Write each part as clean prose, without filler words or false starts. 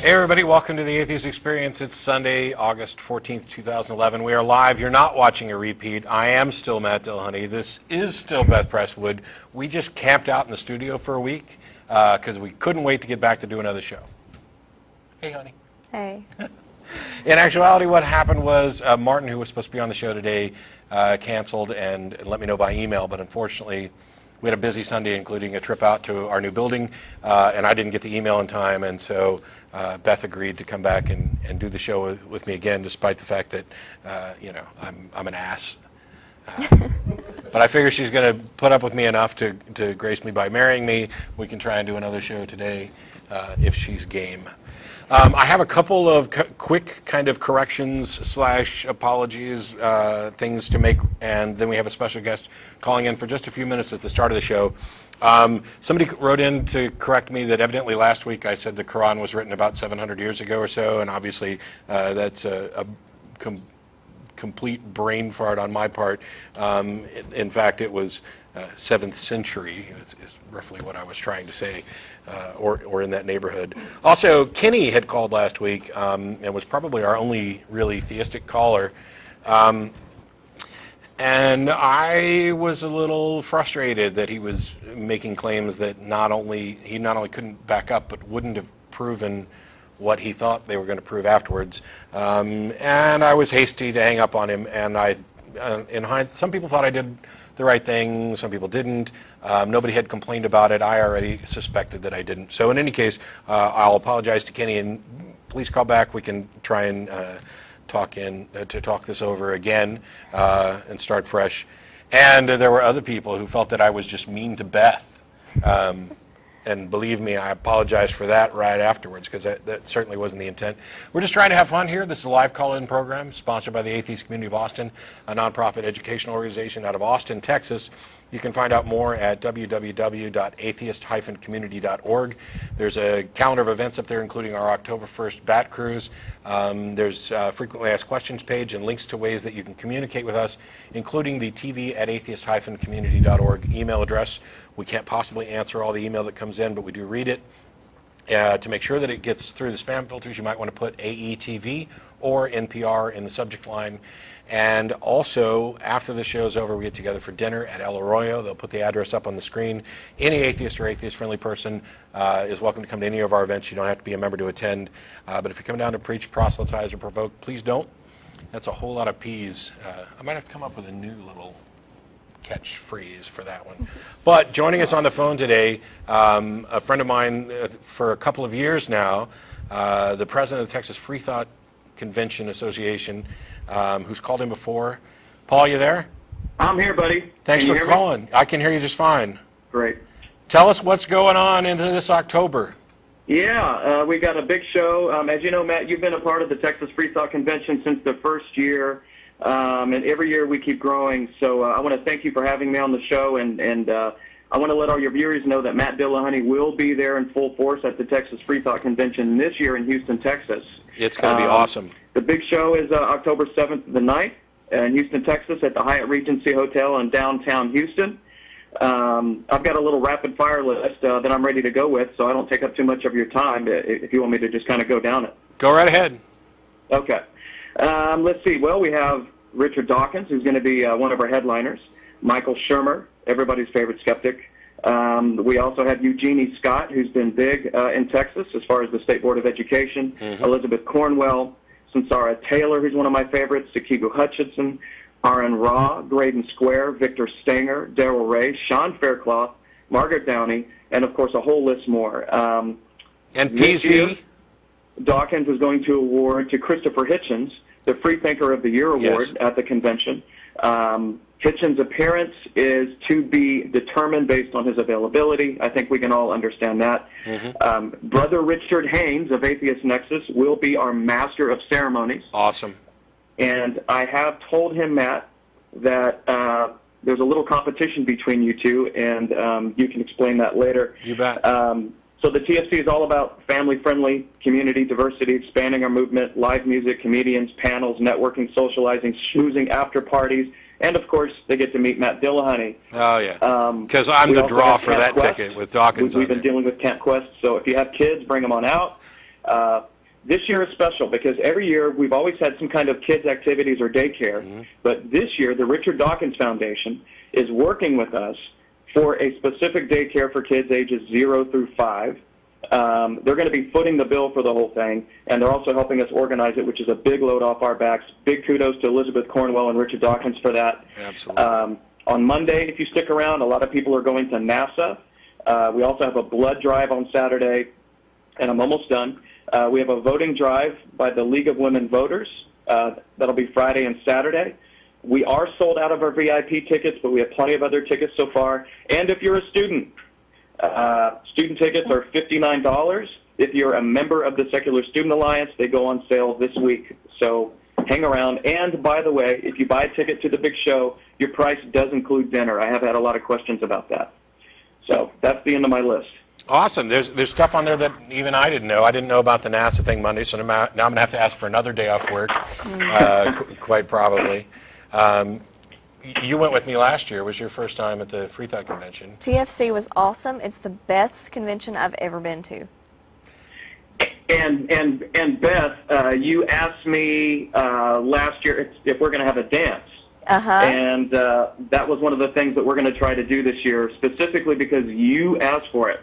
Hey everybody, welcome to the Atheist Experience. It's Sunday, August 14th, 2011. We are live. You're not watching a repeat. I am still Matt Dillahunty. This is still Beth Presswood. We just camped out in the studio for a week because we couldn't wait to get back to do another show. Hey, honey. Hey. In actuality, what happened was Martin, who was supposed to be on the show today, canceled and let me know by email, but unfortunately, we had a busy Sunday, including a trip out to our new building, and I didn't get the email in time, and so Beth agreed to come back and do the show with me again, despite the fact that, I'm an ass. But I figure she's going to put up with me enough to grace me by marrying me. We can try and do another show today if she's game. I have a couple of quick kind of corrections / apologies, things to make, and then we have a special guest calling in for just a few minutes at the start of the show. Somebody wrote in to correct me that evidently last week I said the Quran was written about 700 years ago or so, and obviously that's a complete brain fart on my part. In fact, it was 7th century is roughly what I was trying to say, or in that neighborhood. Also, Kenny had called last week and was probably our only really theistic caller. And I was a little frustrated that he was making claims that he not only couldn't back up, but wouldn't have proven what he thought they were going to prove afterwards. And I was hasty to hang up on him, and in hindsight, some people thought I did the right thing, some people didn't. Nobody had complained about it. I already suspected that I didn't. So in any case, I'll apologize to Kenny, and please call back. We can try and talk this over again and start fresh. And there were other people who felt that I was just mean to Beth. And believe me, I apologize for that right afterwards, because that certainly wasn't the intent. We're just trying to have fun here. This is a live call-in program sponsored by the Atheist Community of Austin, a nonprofit educational organization out of Austin, Texas. You can find out more at www.atheist-community.org. There's a calendar of events up there, including our October 1st Bat Cruise. There's a frequently asked questions page and links to ways that you can communicate with us, including the tv@atheist-community.org email address. We can't possibly answer all the email that comes in, but we do read it. To make sure that it gets through the spam filters, you might want to put AETV or NPR in the subject line. And also, after the show's over, we get together for dinner at El Arroyo. They'll put the address up on the screen. Any atheist or atheist-friendly person is welcome to come to any of our events. You don't have to be a member to attend. But if you come down to preach, proselytize, or provoke, please don't. That's a whole lot of P's. I might have to come up with a new little catchphrase for that one. But joining us on the phone today, a friend of mine for a couple of years now, the president of the Texas Freethought Convention Association, who's called in before. Paul, you there? I'm here, buddy. Thanks for calling. I can hear you just fine. Great. Tell us what's going on into this October. Yeah, we got a big show. As you know, Matt, you've been a part of the Texas Freethought Convention since the first year, and every year we keep growing. So I want to thank you for having me on the show, and I want to let all your viewers know that Matt Dillahunty will be there in full force at the Texas Freethought Convention this year in Houston, Texas. It's going to be awesome. The big show is October 7th to the 9th in Houston, Texas at the Hyatt Regency Hotel in downtown Houston. I've got a little rapid-fire list that I'm ready to go with, so I don't take up too much of your time if you want me to just kind of go down it. Go right ahead. Okay. Let's see. Well, we have Richard Dawkins, who's going to be one of our headliners. Michael Shermer, everybody's favorite skeptic. We also have Eugenie Scott, who's been big in Texas as far as the State Board of Education. Mm-hmm. Elizabeth Cornwell, Samsara Taylor, who's one of my favorites, Sakibu Hutchinson, Aaron Raw, Graydon Square, Victor Stanger, Daryl Ray, Sean Faircloth, Margaret Downey, and, of course, a whole list more. And PC? Dawkins is going to award to Christopher Hitchens the Freethinker of the Year award at the convention. Hitchens' appearance is to be determined based on his availability. I think we can all understand that. Mm-hmm. Brother Richard Haynes of Atheist Nexus will be our Master of Ceremonies. Awesome. And I have told him, Matt, that there's a little competition between you two, and you can explain that later. You bet. So the TFC is all about family-friendly, community diversity, expanding our movement, live music, comedians, panels, networking, socializing, schmoozing, after parties, and, of course, they get to meet Matt Dillahunty. Oh, yeah. Because I'm the draw for that ticket with Dawkins. We've been dealing with Camp Quest, so if you have kids, bring them on out. this year is special because every year we've always had some kind of kids' activities or daycare, but this year the Richard Dawkins Foundation is working with us for a specific daycare for kids ages 0 through 5. They're going to be footing the bill for the whole thing, and they're also helping us organize it, which is a big load off our backs. Big kudos to Elizabeth Cornwell and Richard Dawkins for that. Absolutely. On Monday, if you stick around, a lot of people are going to NASA. We also have a blood drive on Saturday, and I'm almost done. We have a voting drive by the League of Women Voters. That'll be Friday and Saturday. We are sold out of our VIP tickets, but we have plenty of other tickets so far. And if you're a student, student tickets are $59. If you're a member of the Secular Student Alliance, they go on sale this week. So hang around. And by the way, if you buy a ticket to the big show, your price does include dinner. I have had a lot of questions about that. So that's the end of my list. Awesome. There's stuff on there that even I didn't know. I didn't know about the NASA thing Monday, so now I'm going to have to ask for another day off work, quite probably. You went with me last year. It was your first time at the Freethought Convention. TFC was awesome. It's the best convention I've ever been to. And Beth, you asked me last year if we're going to have a dance. And that was one of the things that we're going to try to do this year, specifically because you asked for it.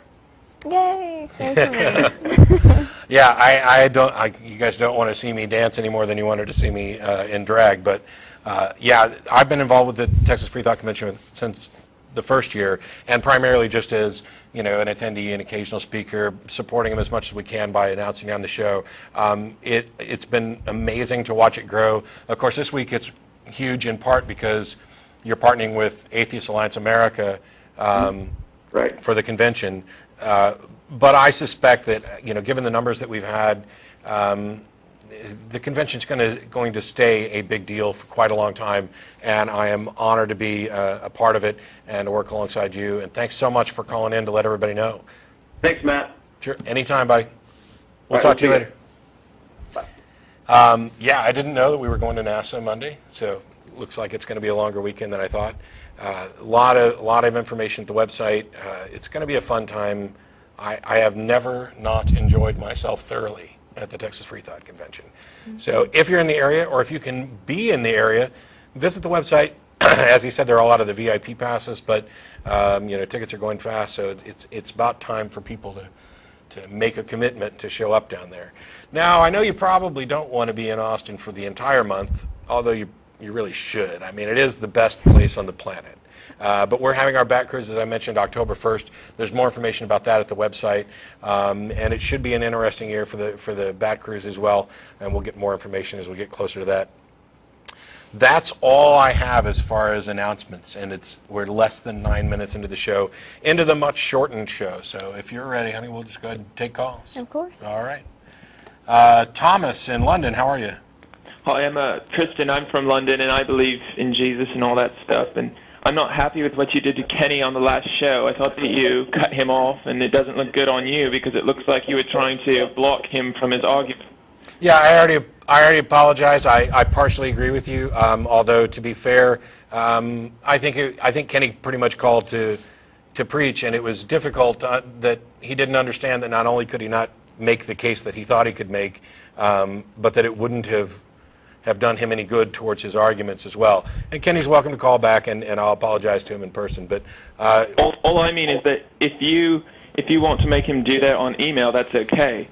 Yay! Thank you. Yeah, you guys don't want to see me dance any more than you wanted to see me in drag, but yeah, I've been involved with the Texas Freethought Convention since the first year, and primarily just as an attendee and occasional speaker, supporting them as much as we can by announcing on the show. It's been amazing to watch it grow. Of course, this week it's huge in part because you're partnering with Atheist Alliance America right. for the convention. But I suspect that, given the numbers that we've had, the convention's going to stay a big deal for quite a long time, and I am honored to be a part of it and to work alongside you. And thanks so much for calling in to let everybody know. Thanks, Matt. Sure. Anytime, buddy. We'll Right, talk to you see later. Yeah, I didn't know that we were going to NASA Monday, so looks like it's going to be a longer weekend than I thought. A lot of information at the website. It's going to be a fun time. I have never not enjoyed myself thoroughly at the Texas Freethought Convention. So if you're in the area, or if you can be in the area, visit the website. As he said, there are a lot of the VIP passes, but tickets are going fast, so it's about time for people to make a commitment to show up down there. Now, I know you probably don't want to be in Austin for the entire month, although you really should. I mean, it is the best place on the planet. But we're having our bat cruise, as I mentioned, October 1st. There's more information about that at the website, and it should be an interesting year for the bat cruise as well, and we'll get more information as we get closer to that. That's all I have as far as announcements, and we're less than 9 minutes into the show, into the much shortened show. So if you're ready, honey, we'll just go ahead and take calls. Of course. All right. Thomas in London, how are you? Hi, I'm Tristan. I'm from London, and I believe in Jesus and all that stuff. And I'm not happy with what you did to Kenny on the last show. I thought that you cut him off, and it doesn't look good on you because it looks like you were trying to block him from his argument. Yeah, I already apologized. I partially agree with you. Although to be fair, I think Kenny pretty much called to preach, and it was difficult that he didn't understand that not only could he not make the case that he thought he could make, but that it wouldn't have done him any good towards his arguments as well. And Kenny's welcome to call back, and I'll apologize to him in person. But all I mean is that if you want to make him do that on email, that's okay,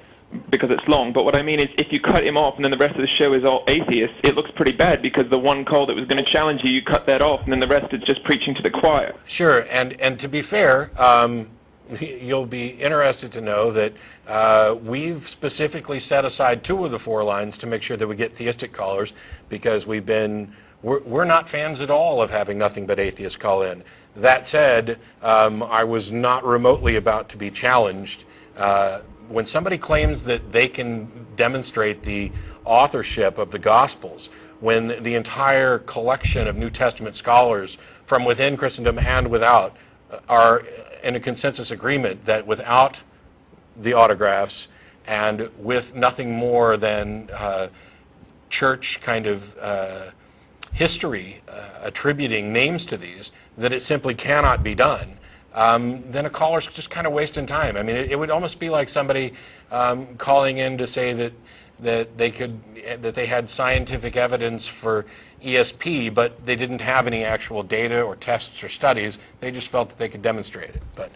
because it's long. But what I mean is if you cut him off and then the rest of the show is all atheists, it looks pretty bad because the one call that was going to challenge you, you cut that off, and then the rest is just preaching to the choir. Sure, and to be fair, you'll be interested to know that we've specifically set aside 2 of the 4 lines to make sure that we get theistic callers, because we're not fans at all of having nothing but atheists call in. That said, I was not remotely about to be challenged. When somebody claims that they can demonstrate the authorship of the Gospels, when the entire collection of New Testament scholars from within Christendom and without are in a consensus agreement that without the autographs and with nothing more than church kind of history attributing names to these, that it simply cannot be done. then a caller's just kind of wasting time. I mean, it would almost be like somebody calling in to say that they had scientific evidence for ESP, but they didn't have any actual data or tests or studies. They just felt that they could demonstrate it. But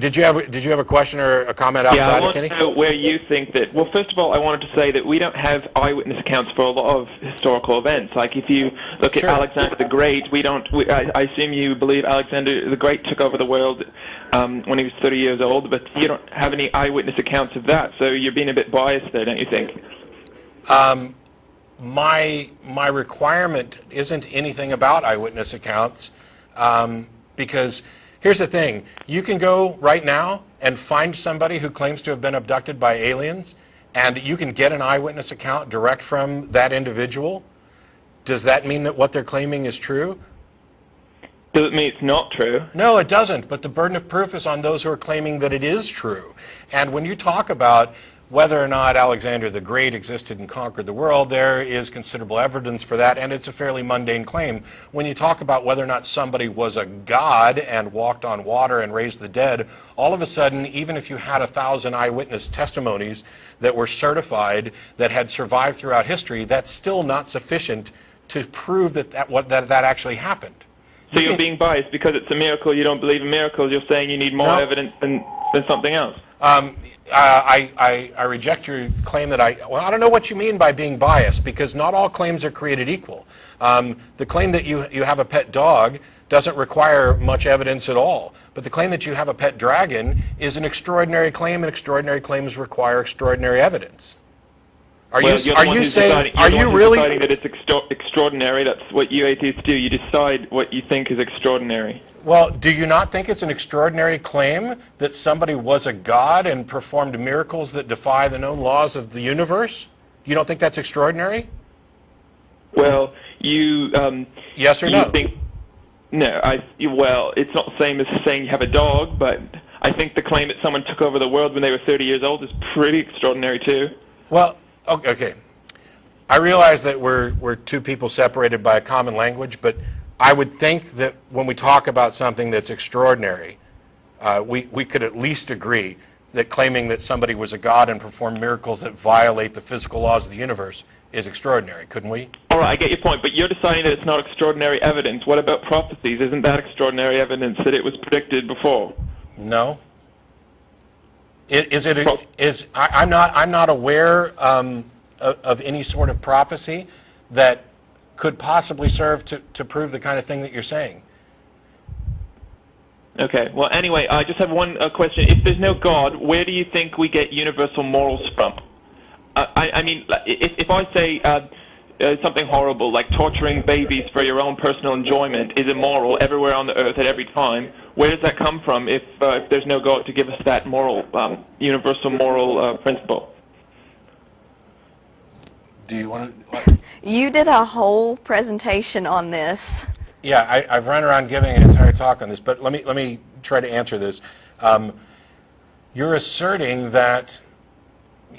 did you have a question or a comment outside I of want Kenny? to know where you think that. Well, first of all, I wanted to say that we don't have eyewitness accounts for a lot of historical events. Like if you look Sure. at Alexander the Great, I assume you believe Alexander the Great took over the world when he was 30 years old, but you don't have any eyewitness accounts of that. So you're being a bit biased there, don't you think? My requirement isn't anything about eyewitness accounts, because here's the thing. You can go right now and find somebody who claims to have been abducted by aliens, and you can get an eyewitness account direct from that individual. Does that mean that what they're claiming is true? Does it mean it's not true? No, it doesn't, but the burden of proof is on those who are claiming that it is true. And when you talk about whether or not Alexander the Great existed and conquered the world, there is considerable evidence for that, and it's a fairly mundane claim. When you talk about whether or not somebody was a god and walked on water and raised the dead, all of a sudden, even if you had 1,000 eyewitness testimonies that were certified, that had survived throughout history, that's still not sufficient to prove that actually happened. So you're being biased because it's a miracle, you don't believe in miracles, you're saying you need more evidence than something else. I reject your claim that I don't know what you mean by being biased, because not all claims are created equal. The claim that you have a pet dog doesn't require much evidence at all. But the claim that you have a pet dragon is an extraordinary claim, and extraordinary claims require extraordinary evidence. Are you saying, are you really deciding that it's extraordinary? That's what you atheists do. You decide what you think is extraordinary. Well, do you not think it's an extraordinary claim that somebody was a god and performed miracles that defy the known laws of the universe? You don't think that's extraordinary? Well, you... yes or no? Well, it's not the same as saying you have a dog, but I think the claim that someone took over the world when they were 30 years old is pretty extraordinary, too. Well, okay. I realize that we're two people separated by a common language, but I would think that when we talk about something that's extraordinary, we could at least agree that claiming that somebody was a god and performed miracles that violate the physical laws of the universe is extraordinary, couldn't we? All right, I get your point, but you're deciding that it's not extraordinary evidence. What about prophecies? Isn't that extraordinary evidence that it was predicted before? No. I'm not aware of any sort of prophecy that could possibly serve to prove the kind of thing that you're saying. Okay. Well, anyway, I just have one question. If there's no God, where do you think we get universal morals from? I mean, if I say something horrible, like torturing babies for your own personal enjoyment is immoral everywhere on the earth at every time, where does that come from if there's no God to give us that moral, universal moral principle? Do you want to... You did a whole presentation on this. Yeah, I've run around giving an entire talk on this, but let me try to answer this. You're asserting that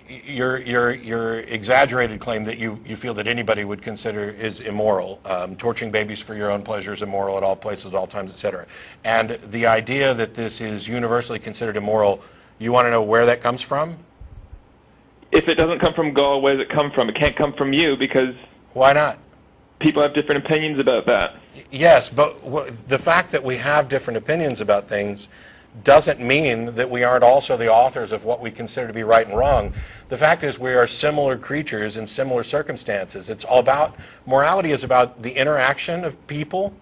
your exaggerated claim that you feel that anybody would consider is immoral. Torturing babies for your own pleasure is immoral at all places, at all times, etc. And the idea that this is universally considered immoral, you want to know where that comes from? If it doesn't come from God, where does it come from? It can't come from you because... Why not? People have different opinions about that. Yes, but the fact that we have different opinions about things doesn't mean that we aren't also the authors of what we consider to be right and wrong. The fact is we are similar creatures in similar circumstances. It's all about, morality is about the interaction of people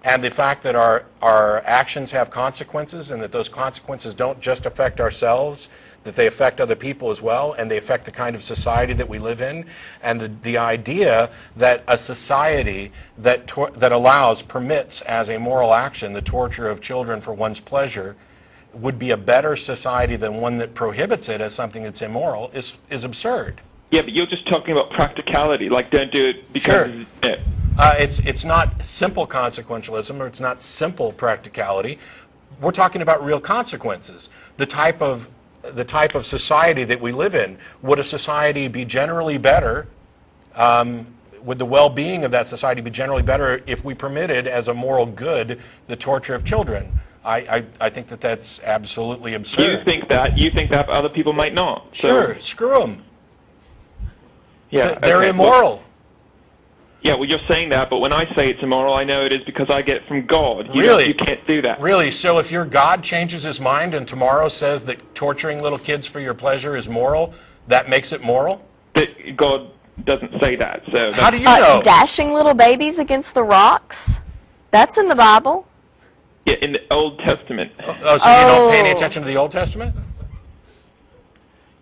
and the fact that our actions have consequences and that those consequences don't just affect ourselves, that they affect other people as well, and they affect the kind of society that we live in. And the idea that a society that permits as a moral action the torture of children for one's pleasure would be a better society than one that prohibits it as something that's immoral is absurd. Yeah, but you're just talking about practicality, like don't do it because... Sure. It's not simple consequentialism, or it's not simple practicality. We're talking about real consequences. The type of society that we live in. Would a society be generally better, would the well-being of that society be generally better if we permitted as a moral good the torture of children? I think that that's absolutely absurd. You think that, but other people might not. Sure, So, screw them. yeah, They're okay, immoral. Well, yeah, well, you're saying that, but when I say it's immoral, I know it is because I get it from God. Really? You can't do that. Really? So if your God changes his mind and tomorrow says that torturing little kids for your pleasure is moral, that makes it moral? That God doesn't say that. So How do you know? Dashing little babies against the rocks? That's in the Bible. Yeah, in the Old Testament, Oh, so you don't pay any attention to the Old Testament?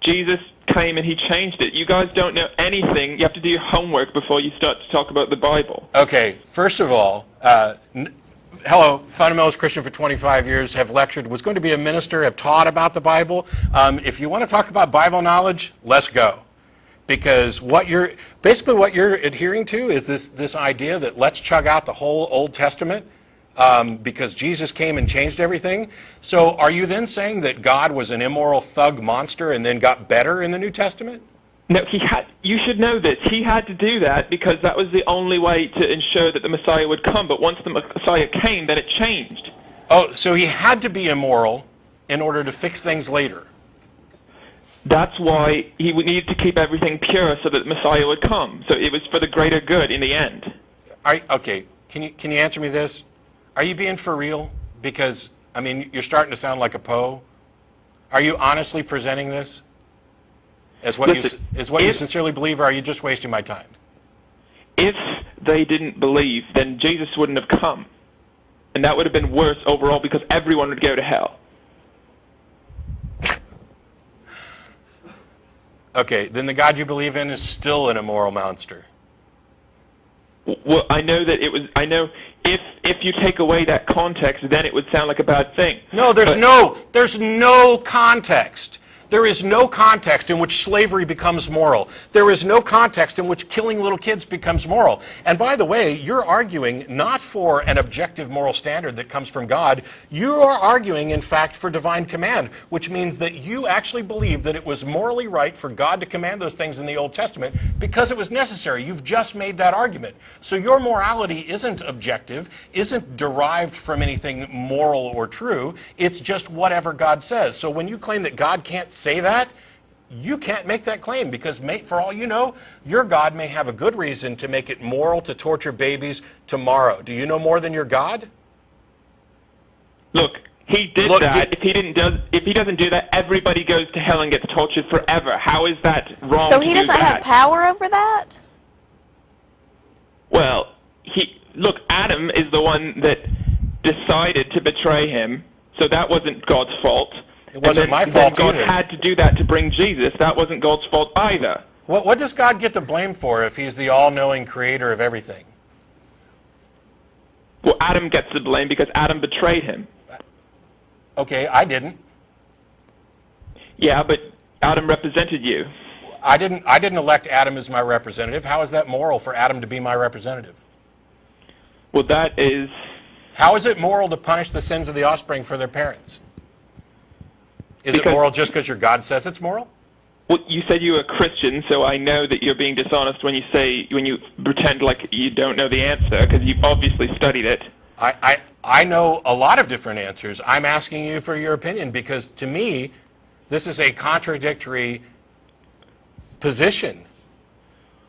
Jesus came and he changed it. You guys don't know anything. You have to do your homework before you start to talk about the Bible. Okay, first of all, hello, fundamentalist Christian for 25 years, have lectured, was going to be a minister, have taught about the Bible. If you want to talk about Bible knowledge, let's go. Because what you're adhering to is this idea that let's chug out the whole Old Testament because Jesus came and changed everything. So are you then saying that God was an immoral thug monster and then got better in the New Testament? No, you should know this. He had to do that because that was the only way to ensure that the Messiah would come. But once the Messiah came, then it changed. Oh, so he had to be immoral in order to fix things later. That's why he would need to keep everything pure so that the Messiah would come. So it was for the greater good in the end. Okay, can you answer me this? Are you being for real? Because, I mean, you're starting to sound like a Poe. Are you honestly presenting this as what you sincerely believe, or are you just wasting my time? If they didn't believe, then Jesus wouldn't have come. And that would have been worse overall because everyone would go to hell. Okay, then the God you believe in is still an immoral monster. Well, I know that it was. I know if you take away that context, then it would sound like a bad thing. No, there's no context. There is no context in which slavery becomes moral. There is no context in which killing little kids becomes moral. And by the way, you're arguing not for an objective moral standard that comes from God. You are arguing, in fact, for divine command, which means that you actually believe that it was morally right for God to command those things in the Old Testament because it was necessary. You've just made that argument. So your morality isn't objective, isn't derived from anything moral or true. It's just whatever God says. So when you claim that God can't say that, you can't make that claim because, for all you know, your God may have a good reason to make it moral to torture babies tomorrow. Do you know more than your God? Look, he did that. If he doesn't do that, everybody goes to hell and gets tortured forever. How is that wrong? So he doesn't have power over that? Well, Adam is the one that decided to betray him, so that wasn't God's fault. It wasn't my fault God either. had to do that to bring Jesus. That wasn't God's fault either. What does God get the blame for if he's the all-knowing creator of everything? Well, Adam gets the blame because Adam betrayed him. Okay, I didn't. Yeah, but Adam represented you. I didn't elect Adam as my representative. How is that moral for Adam to be my representative? Well, that is... How is it moral to punish the sins of the offspring for their parents? Is it moral just because your God says it's moral? Well, you said you were a Christian, so I know that you're being dishonest when you pretend like you don't know the answer, because you obviously studied it. I know a lot of different answers. I'm asking you for your opinion because, to me, this is a contradictory position.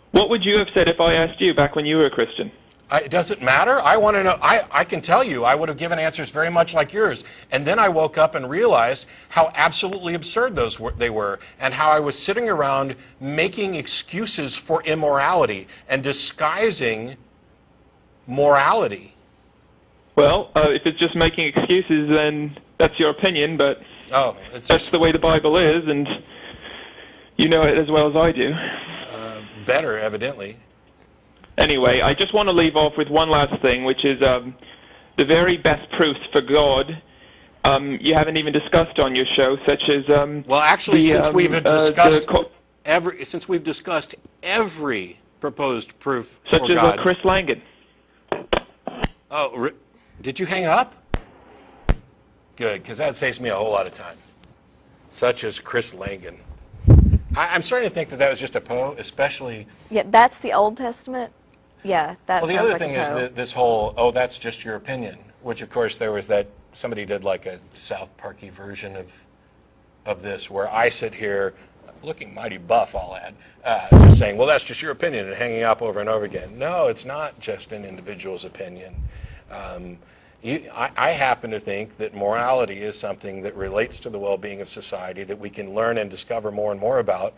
What would you have said if I asked you back when you were a Christian? It doesn't matter. I want to know. I can tell you I would have given answers very much like yours. And then I woke up and realized how absolutely absurd they were and how I was sitting around making excuses for immorality and disguising morality. Well, if it's just making excuses, then that's your opinion, but that's the way the Bible is, and you know it as well as I do. Better, evidently. Anyway, I just want to leave off with one last thing, which is the very best proofs for God you haven't even discussed on your show, such as well, actually, since we've discussed every proposed proof such for God, as Chris Langan. Oh, did you hang up? Good, because that saves me a whole lot of time. Such as Chris Langan. I'm starting to think that was just a Poe, especially. Yeah, that's the Old Testament. Yeah, that's. Well, the other thing is that this whole, that's just your opinion, which of course there was that somebody did like a South Parky version of this, where I sit here looking mighty buff, I'll add, just saying, well, that's just your opinion, and hanging up over and over again. No, it's not just an individual's opinion. I happen to think that morality is something that relates to the well-being of society, that we can learn and discover more and more about,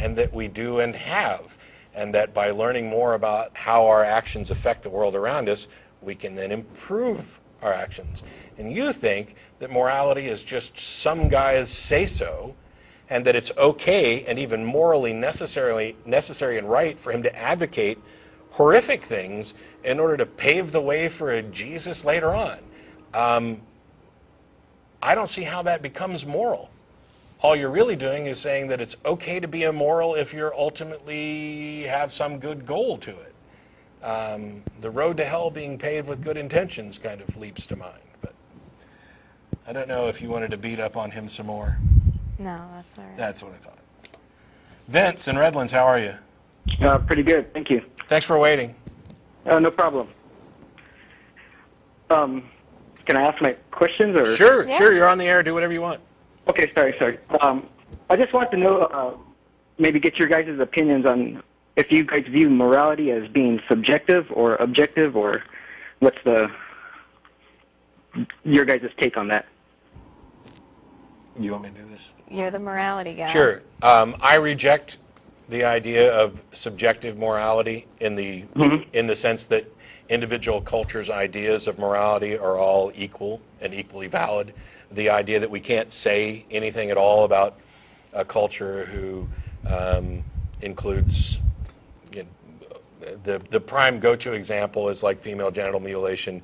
and that we do and have. And that by learning more about how our actions affect the world around us, we can then improve our actions. And you think that morality is just some guy's say-so, and that it's okay and even morally necessary and right for him to advocate horrific things in order to pave the way for a Jesus later on. I don't see how that becomes moral. All you're really doing is saying that it's okay to be immoral if you ultimately have some good goal to it. The road to hell being paved with good intentions kind of leaps to mind. But I don't know if you wanted to beat up on him some more. No, that's all right. That's what I thought. Vince in Redlands, how are you? Pretty good, thank you. Thanks for waiting. No problem. Can I ask my questions? Or? Sure, Yeah. sure, you're on the air. Do whatever you want. Okay, sorry. I just want to know, maybe get your guys' opinions on if you guys view morality as being subjective or objective, or what's your guys' take on that? You want me to do this? You're the morality guy. Sure. I reject the idea of subjective morality in the sense that individual cultures' ideas of morality are all equal and equally valid. The idea that we can't say anything at all about a culture who includes, the prime go-to example is like female genital mutilation.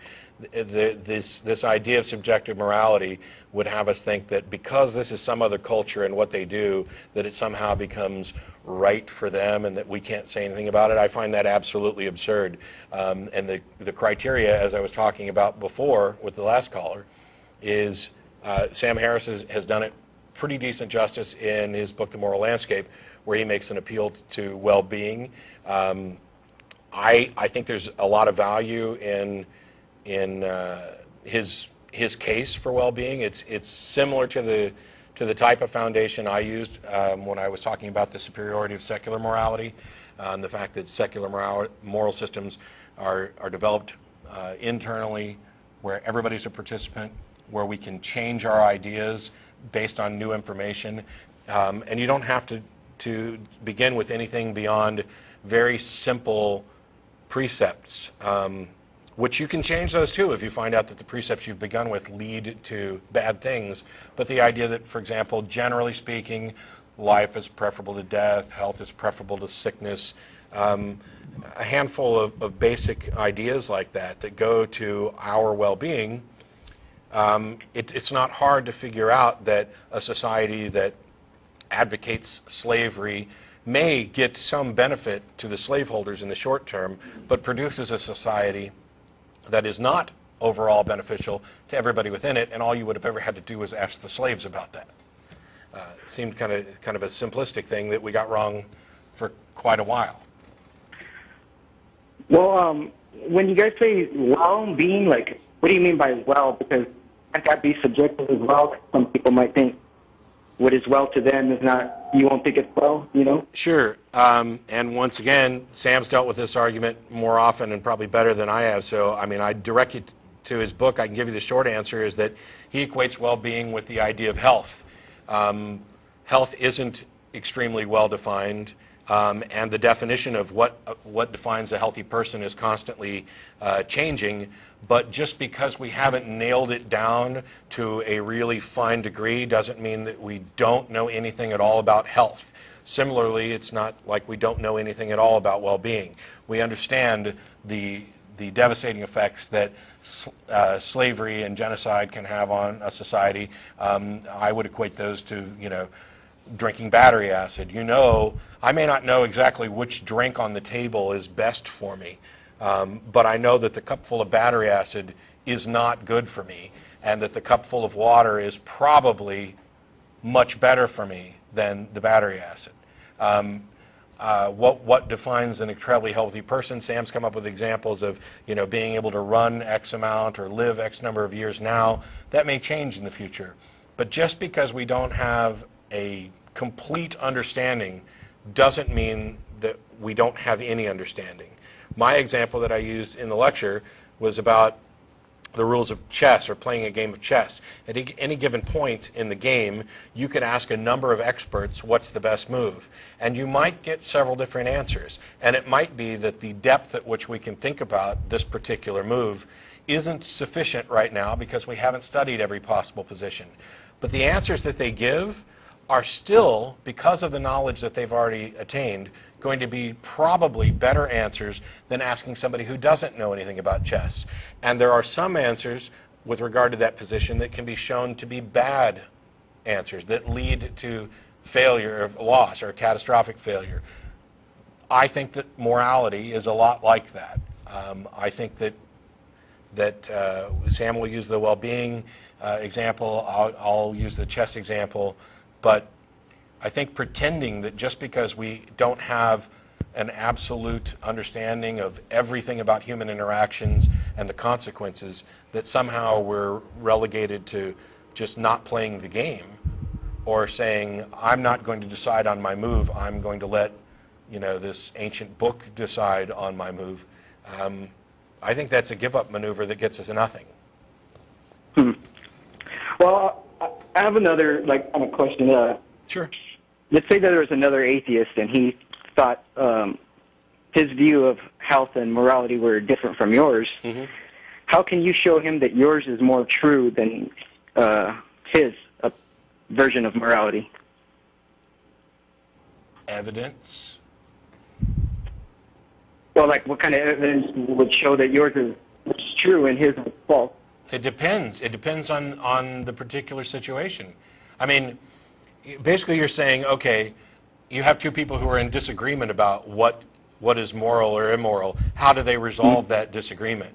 This idea of subjective morality would have us think that because this is some other culture and what they do, that it somehow becomes right for them and that we can't say anything about it. I find that absolutely absurd. And the criteria, as I was talking about before with the last caller, is Sam Harris has done it pretty decent justice in his book, The Moral Landscape, where he makes an appeal to well-being. I think there's a lot of value in his case for well-being. It's similar to the type of foundation I used when I was talking about the superiority of secular morality, and the fact that secular moral systems are developed internally, where everybody's a participant, where we can change our ideas based on new information, and you don't have to begin with anything beyond very simple precepts, which you can change those too if you find out that the precepts you've begun with lead to bad things. But the idea that, for example, generally speaking, life is preferable to death, health is preferable to sickness, a handful of basic ideas like that go to our well-being. It's not hard to figure out that a society that advocates slavery may get some benefit to the slaveholders in the short term, but produces a society that is not overall beneficial to everybody within it, and all you would have ever had to do was ask the slaves about that. It seemed kind of a simplistic thing that we got wrong for quite a while. Well, when you guys say well-being, like, what do you mean by well? Because can't that be subjective as well? Some people might think what is well to them is not, you won't think it's well, Sure. And once again, Sam's dealt with this argument more often and probably better than I have. So, I direct you to his book. I can give you the short answer is that he equates well-being with the idea of health. Health isn't extremely well defined, and the definition of what defines a healthy person is constantly changing. But just because we haven't nailed it down to a really fine degree doesn't mean that we don't know anything at all about health. Similarly, it's not like we don't know anything at all about well-being. We understand the devastating effects that slavery and genocide can have on a society. I would equate those to, drinking battery acid. I may not know exactly which drink on the table is best for me, but I know that the cupful of battery acid is not good for me, and that the cupful of water is probably much better for me than the battery acid. what defines an incredibly healthy person. Sam's come up with examples of, being able to run X amount or live X number of years now. That may change in the future. But just because we don't have a complete understanding doesn't mean that we don't have any understanding. My example that I used in the lecture was about the rules of chess, or playing a game of chess. At any given point in the game, you could ask a number of experts what's the best move, and you might get several different answers. And it might be that the depth at which we can think about this particular move isn't sufficient right now because we haven't studied every possible position. But the answers that they give are still, because of the knowledge that they've already attained, going to be probably better answers than asking somebody who doesn't know anything about chess. And there are some answers with regard to that position that can be shown to be bad answers that lead to failure, or loss, or catastrophic failure. I think that morality is a lot like that. I think that Sam will use the well-being example, I'll use the chess example, but I think pretending that just because we don't have an absolute understanding of everything about human interactions and the consequences, that somehow we're relegated to just not playing the game, or saying, I'm not going to decide on my move, I'm going to let this ancient book decide on my move. I think that's a give-up maneuver that gets us nothing. Well, I have another kind of question. Sure. Let's say that there was another atheist and he thought his view of health and morality were different from yours. Mm-hmm. How can you show him that yours is more true than his version of morality? Evidence. Well, what kind of evidence would show that yours is true and his is false? It depends. It depends on the particular situation. I mean, basically you're saying, okay, you have two people who are in disagreement about what is moral or immoral. How do they resolve that disagreement?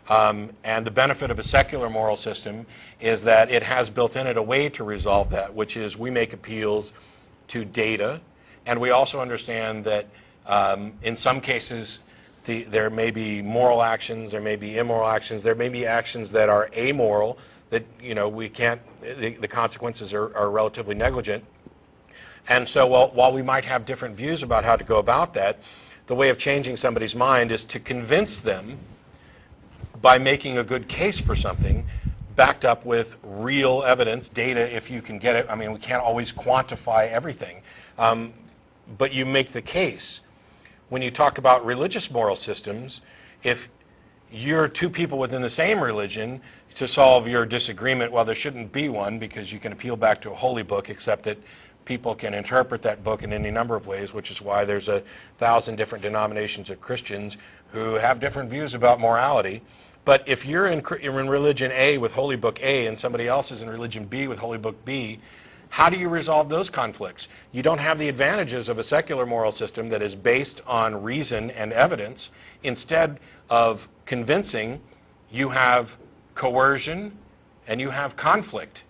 And the benefit of a secular moral system is that it has built in it a way to resolve that, which is we make appeals to data, and we also understand that in some cases there may be moral actions, there may be immoral actions, there may be actions that are amoral, that we can't, the consequences are relatively negligent. And so while we might have different views about how to go about that, the way of changing somebody's mind is to convince them by making a good case for something, backed up with real evidence, data if you can get it. I mean, we can't always quantify everything, but you make the case. When you talk about religious moral systems, if you're two people within the same religion, to solve your disagreement, well, there shouldn't be one because you can appeal back to a holy book, except that people can interpret that book in any number of ways, which is why there's 1,000 different denominations of Christians who have different views about morality. But if you're in religion A with holy book A and somebody else is in religion B with holy book B, how do you resolve those conflicts? You don't have the advantages of a secular moral system that is based on reason and evidence. Instead of convincing, you have coercion and you have conflict.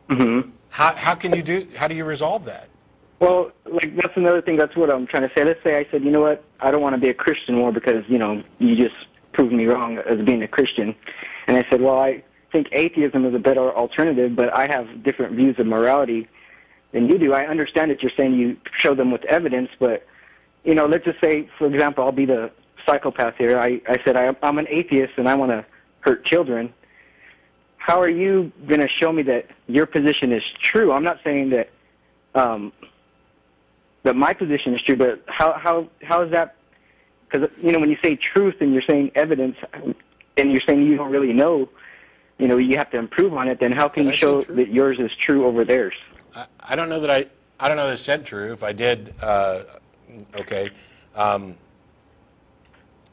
Mm-hmm. How do you resolve that? Well, that's another thing. That's what I'm trying to say. Let's say I said, you know what, I don't want to be a Christian more because, you just proved me wrong as being a Christian. And I said, well, I think atheism is a better alternative, but I have different views of morality than you do. I understand that you're saying you show them with evidence, but, let's just say, for example, I'll be the psychopath here. I said I'm an atheist and I want to hurt children. How are you going to show me that your position is true? I'm not saying that that my position is true, but how is that? Because, when you say truth and you're saying evidence and you're saying you don't really know, you have to improve on it, then how can you show that yours is true over theirs? I don't know that I don't know that it said true. If I did, okay. When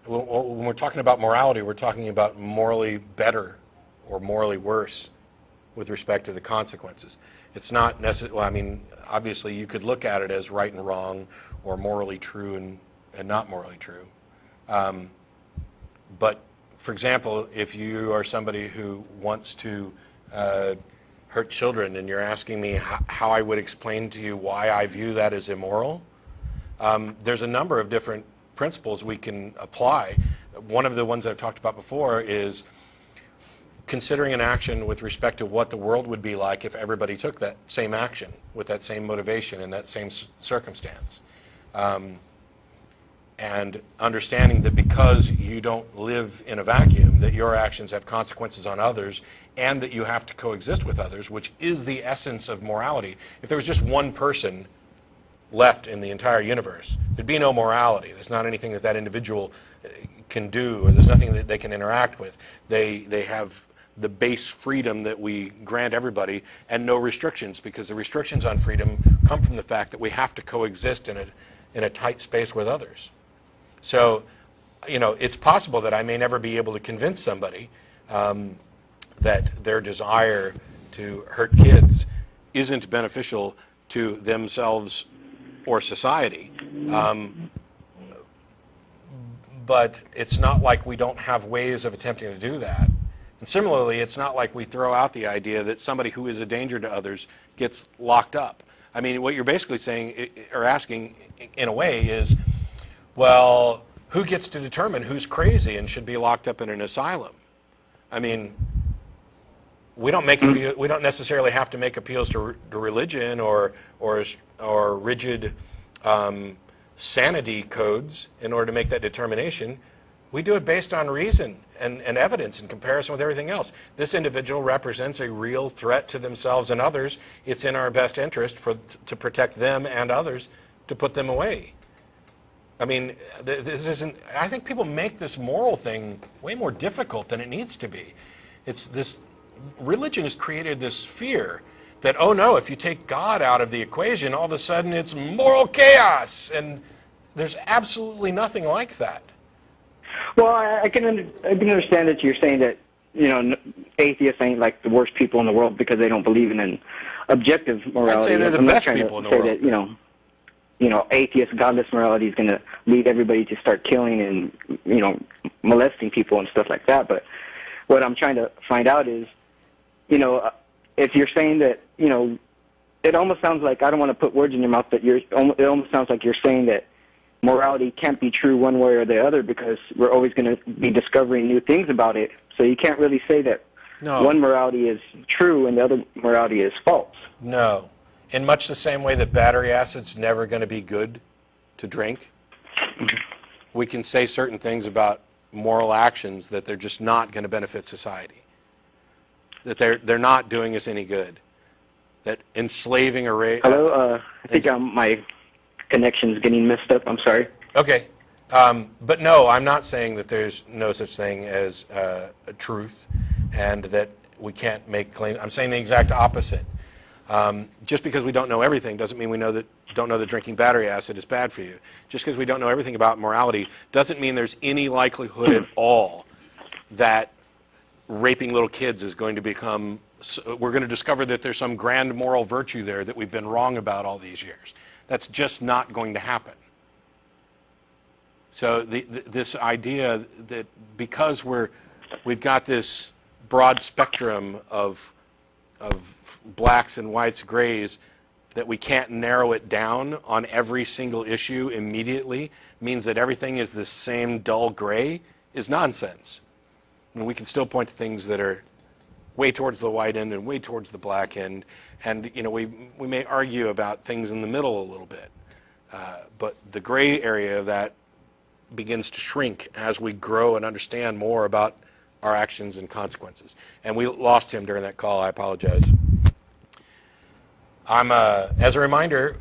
we're talking about morality, we're talking about morally better or morally worse with respect to the consequences. It's not necessarily, well, I mean, obviously you could look at it as right and wrong or morally true and not morally true. But, for example, if you are somebody who wants to hurt children and you're asking me how I would explain to you why I view that as immoral, There's a number of different principles we can apply. One of the ones that I've talked about before is considering an action with respect to what the world would be like if everybody took that same action with that same motivation and that same circumstance. And understanding that because you don't live in a vacuum, that your actions have consequences on others, and that you have to coexist with others, which is the essence of morality. If there was just one person left in the entire universe, there'd be no morality. There's not anything that that individual can do, or there's nothing that they can interact with. They have the base freedom that we grant everybody, and no restrictions, because the restrictions on freedom come from the fact that we have to coexist in a tight space with others. So, you know, it's possible that I may never be able to convince somebody that their desire to hurt kids isn't beneficial to themselves or society. But it's not like we don't have ways of attempting to do that. And similarly, it's not like we throw out the idea that somebody who is a danger to others gets locked up. I mean, what you're basically saying, or asking in a way, is, well, who gets to determine who's crazy and should be locked up in an asylum? I mean, we don't necessarily have to make appeals to religion or rigid sanity codes in order to make that determination. We do it based on reason and evidence in comparison with everything else. This individual represents a real threat to themselves and others. It's in our best interest to protect them and others, to put them away. I mean, this isn't. I think people make this moral thing way more difficult than it needs to be. It's this. Religion has created this fear that, oh no, if you take God out of the equation, all of a sudden it's moral chaos, and there's absolutely nothing like that. Well, I can understand that you're saying that, you know, atheists ain't like the worst people in the world because they don't believe in an objective morality. I'd say they're the best people in the world. That, you know, atheist, godless morality is going to lead everybody to start killing and, you know, molesting people and stuff like that. But what I'm trying to find out is, you know, if you're saying that, you know, it almost sounds like, I don't want to put words in your mouth, but it almost sounds like you're saying that morality can't be true one way or the other because we're always going to be discovering new things about it. So you can't really say that one morality is true and the other morality is false. No. In much the same way that battery acid's never going to be good to drink, we can say certain things about moral actions that they're just not going to benefit society, that they're not doing us any good, that enslaving or Hello, I think my connection's getting messed up. I'm sorry. Okay. But no, I'm not saying that there's no such thing as a truth and that we can't make claims. I'm saying the exact opposite. Just because we don't know everything doesn't mean we don't know that drinking battery acid is bad for you. Just because we don't know everything about morality doesn't mean there's any likelihood at all that raping little kids is going to become, we're going to discover that there's some grand moral virtue there that we've been wrong about all these years. That's just not going to happen. So this idea that because we've got this broad spectrum of blacks and whites, grays, that we can't narrow it down on every single issue immediately means that everything is the same dull gray is nonsense. And we can still point to things that are way towards the white end and way towards the black end. And you know, we may argue about things in the middle a little bit. But the gray area of that begins to shrink as we grow and understand more about our actions and consequences. And we lost him during that call. I apologize. As a reminder,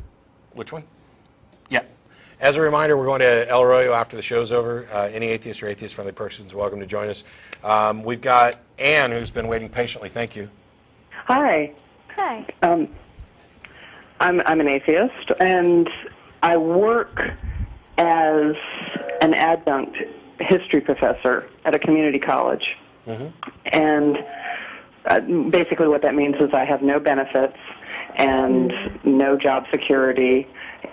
which one? Yeah. As a reminder, we're going to El Arroyo after the show's over. Any atheist or atheist-friendly person is welcome to join us. We've got Anne, who's been waiting patiently. Thank you. Hi. Hi. I'm an atheist, and I work as an adjunct history professor at a community college. Mm-hmm. And basically what that means is I have no benefits and no job security,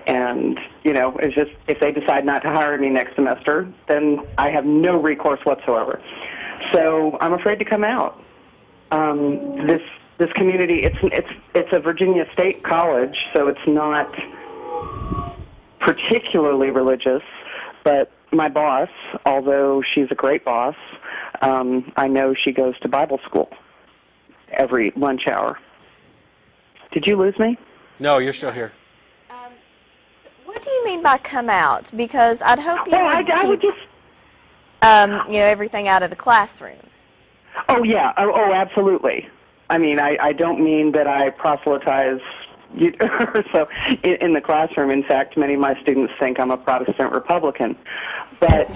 and, you know, it's just if they decide not to hire me next semester, then I have no recourse whatsoever. So I'm afraid to come out. This community, it's a Virginia State college, so it's not particularly religious, but my boss, although she's a great boss, I know she goes to Bible school every lunch hour. Did you lose me? No, you're still here. So what do you mean by come out? Because I'd hope you would I would keep, just... everything out of the classroom. Oh, yeah. Oh, absolutely. I mean, I don't mean that I proselytize you. So in the classroom, in fact, many of my students think I'm a Protestant Republican. But,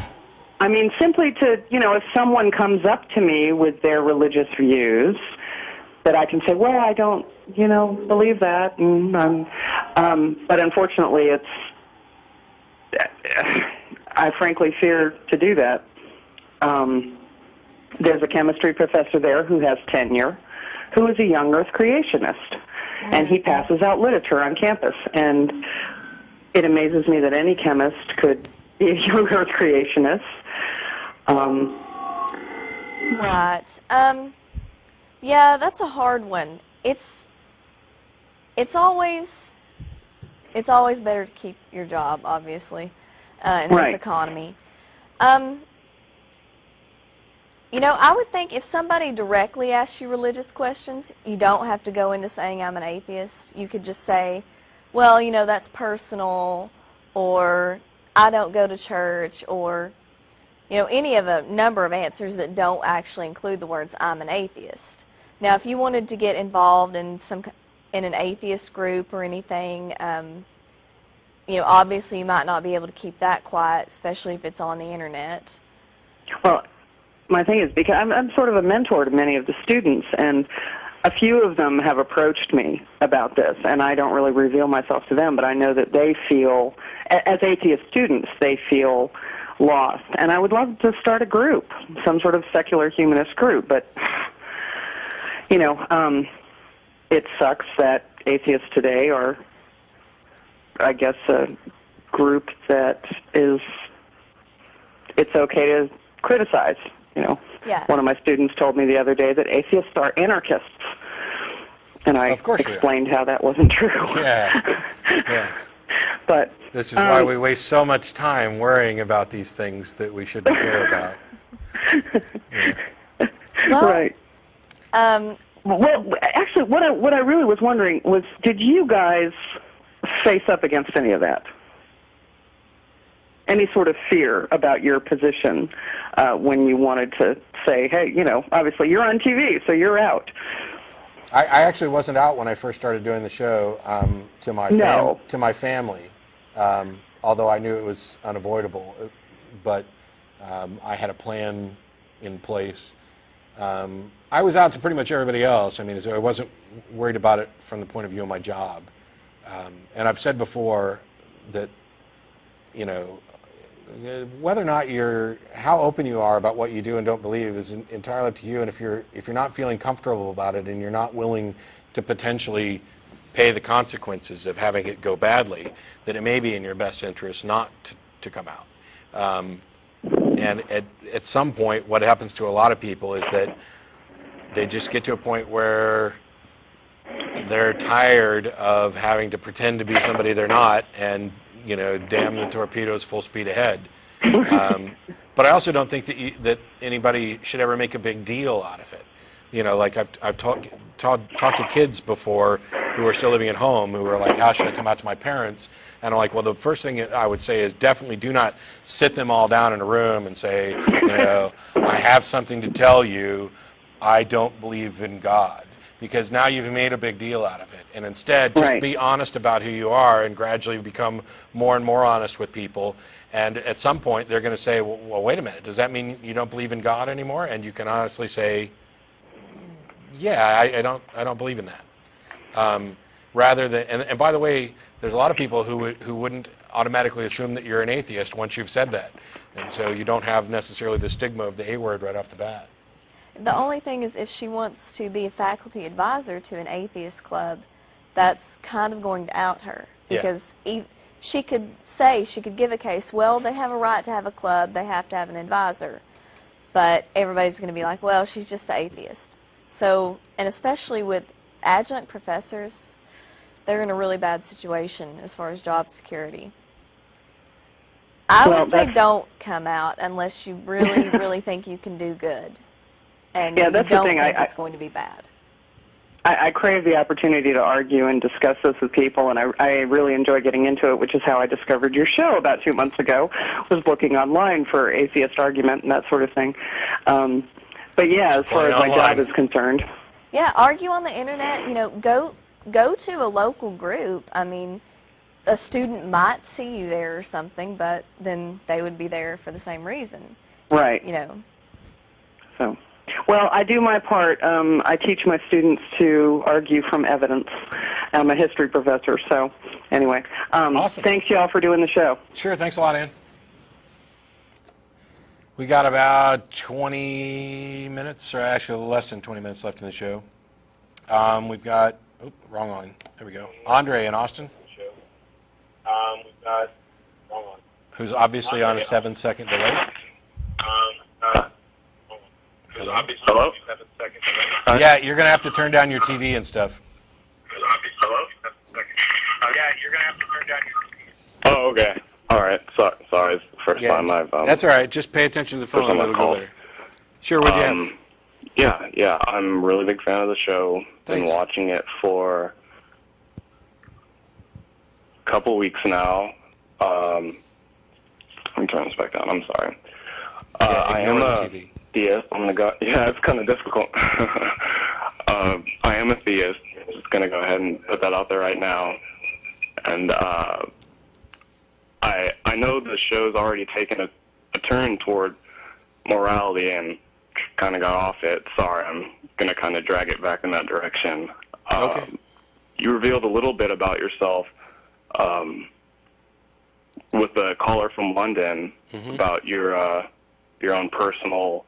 I mean, simply to, if someone comes up to me with their religious views, that I can say, well, I don't, believe that. But unfortunately, I frankly fear to do that. There's a chemistry professor there who has tenure, who is a young earth creationist, and he passes out literature on campus. And it amazes me that any chemist could be a young earth creationist. Right. Yeah, that's a hard one. It's always better to keep your job, obviously, in this economy. I would think if somebody directly asks you religious questions, you don't have to go into saying I'm an atheist. You could just say, well, that's personal, or I don't go to church, or, any of a number of answers that don't actually include the words I'm an atheist. Now, if you wanted to get involved in an atheist group or anything, obviously you might not be able to keep that quiet, especially if it's on the internet. Well, my thing is, because I'm sort of a mentor to many of the students, and a few of them have approached me about this, and I don't really reveal myself to them, but I know that they feel, as atheist students, they feel lost. And I would love to start a group, some sort of secular humanist group, but, it sucks that atheists today are, I guess, a group that it's okay to criticize. Yeah. One of my students told me the other day that atheists are anarchists, and I explained how that wasn't true. Yeah. Yes. But this is why we waste so much time worrying about these things that we shouldn't care about. Yeah. Well, right. Well, actually, what I really was wondering was, did you guys face up against any of that? Any sort of fear about your position when you wanted to say, hey, obviously you're on TV, so you're out? I actually wasn't out when I first started doing the show to my family, although I knew it was unavoidable. But I had a plan in place. I was out to pretty much everybody else. I mean, so I wasn't worried about it from the point of view of my job. And I've said before that, whether or not how open you are about what you do and don't believe is entirely up to you. And if you're not feeling comfortable about it, and you're not willing to potentially pay the consequences of having it go badly, then it may be in your best interest not to come out. And at some point, what happens to a lot of people is that they just get to a point where they're tired of having to pretend to be somebody they're not, and damn the torpedoes, full speed ahead. But I also don't think that anybody should ever make a big deal out of it. Like I've talked to kids before who are still living at home who are like, how should I come out to my parents? And I'm like, well, the first thing I would say is definitely do not sit them all down in a room and say, I have something to tell you. I don't believe in God. Because now you've made a big deal out of it. And instead, just be honest about who you are and gradually become more and more honest with people. And at some point, they're going to say, well, wait a minute, does that mean you don't believe in God anymore? And you can honestly say, yeah, I don't believe in that. Rather than, and by the way, there's a lot of people who wouldn't automatically assume that you're an atheist once you've said that. And so you don't have necessarily the stigma of the A word right off the bat. The only thing is, if she wants to be a faculty advisor to an atheist club, that's kind of going to out her. Because she could give a case, well, they have a right to have a club, they have to have an advisor. But everybody's going to be like, well, she's just the atheist. So, and especially with adjunct professors, they're in a really bad situation as far as job security. I Well, would say that's- don't come out unless you really, really think you can do good, and Yeah, you that's the don't thing. think I- it's going to be bad. I crave the opportunity to argue and discuss this with people, and I really enjoy getting into it, which is how I discovered your show about 2 months ago, was looking online for atheist argument and that sort of thing. But yeah, as far as my job is concerned. Yeah, argue on the internet. You know, go to a local group. I mean, a student might see you there or something, but then they would be there for the same reason. Right. You know. So, well, I do my part. I teach my students to argue from evidence. I'm a history professor, so anyway. Awesome. Thanks, y'all, for doing the show. Sure, thanks a lot, Ann. We got about 20 minutes, or actually less than 20 minutes left in the show. We've got, wrong line. There we go. Andre in Austin. We've got, who's obviously on a 7-second delay. Hello? Yeah, you're going to have to turn down your TV and stuff. Hello? Yeah, you're going to have to turn down your... Oh, okay. All right. Sorry, it's the first time I've... That's all right. Just pay attention to the phone and it'll go better. Sure, what'd you have? Yeah. I'm a really big fan of the show. Thanks. Been watching it for a couple weeks now. Let me turn this back down. I'm sorry. I am a theist. I'm gonna go. Yeah, it's kind of difficult. I am a theist. I'm just gonna go ahead and put that out there right now. And I know the show's already taken a turn toward morality and kind of got off it. Sorry, I'm gonna kind of drag it back in that direction. Okay. You revealed a little bit about yourself with the caller from London about your own personal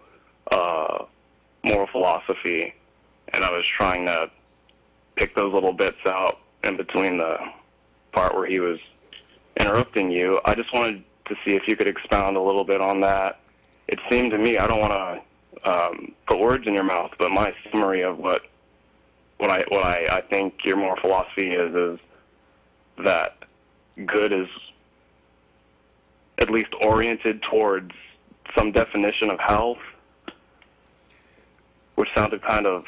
moral philosophy, and I was trying to pick those little bits out in between the part where he was interrupting you. I just wanted to see if you could expound a little bit on that. It seemed to me, I don't want to put words in your mouth, but my summary of what I think your moral philosophy is that good is at least oriented towards some definition of health, which sounded kind of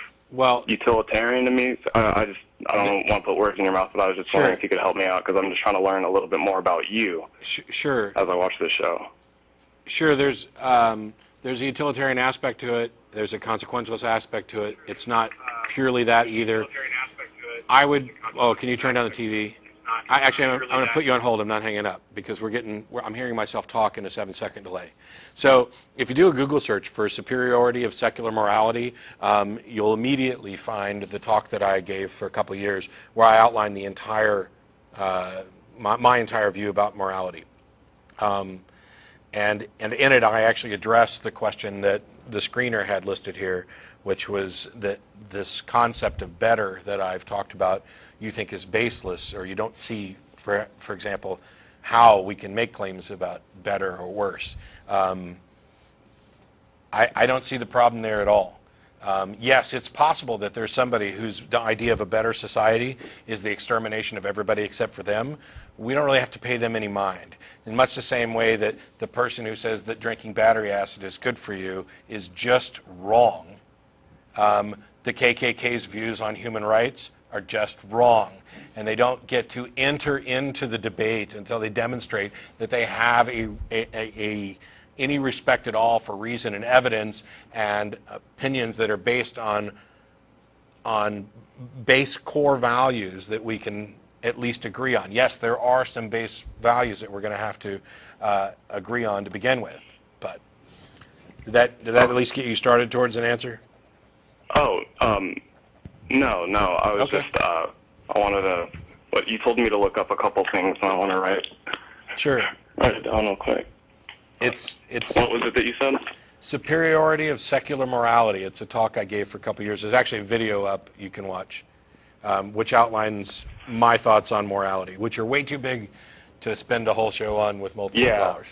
utilitarian to me. I don't want to put words in your mouth, but I was just wondering if you could help me out, because I'm just trying to learn a little bit more about you. Sure. As I watch this show. Sure. There's a utilitarian aspect to it. There's a consequentialist aspect to it. It's not purely that either. I would. Oh, can you turn down the TV? I'm going to put you on hold. I'm not hanging up because I'm hearing myself talk in a 7-second delay. So if you do a Google search for superiority of secular morality, you'll immediately find the talk that I gave for a couple of years where I outlined the entire, my entire view about morality. And in it, I actually addressed the question that the screener had listed here, which was that this concept of better that I've talked about you think is baseless, or you don't see, for example, how we can make claims about better or worse. I don't see the problem there at all. Yes, it's possible that there's somebody whose idea of a better society is the extermination of everybody except for them. We don't really have to pay them any mind. In much the same way that the person who says that drinking battery acid is good for you is just wrong. The KKK's views on human rights are just wrong, and they don't get to enter into the debate until they demonstrate that they have any respect at all for reason and evidence and opinions that are based on base core values that we can at least agree on. Yes, there are some base values that we're going to have to agree on to begin with, but did that at least get you started towards an answer? No. I was just, I wanted to, you told me to look up a couple things, and I want to write it down real quick. It's what was it that you said? Superiority of secular morality. It's a talk I gave for a couple of years. There's actually a video up you can watch, which outlines my thoughts on morality, which are way too big to spend a whole show on with multiple hours.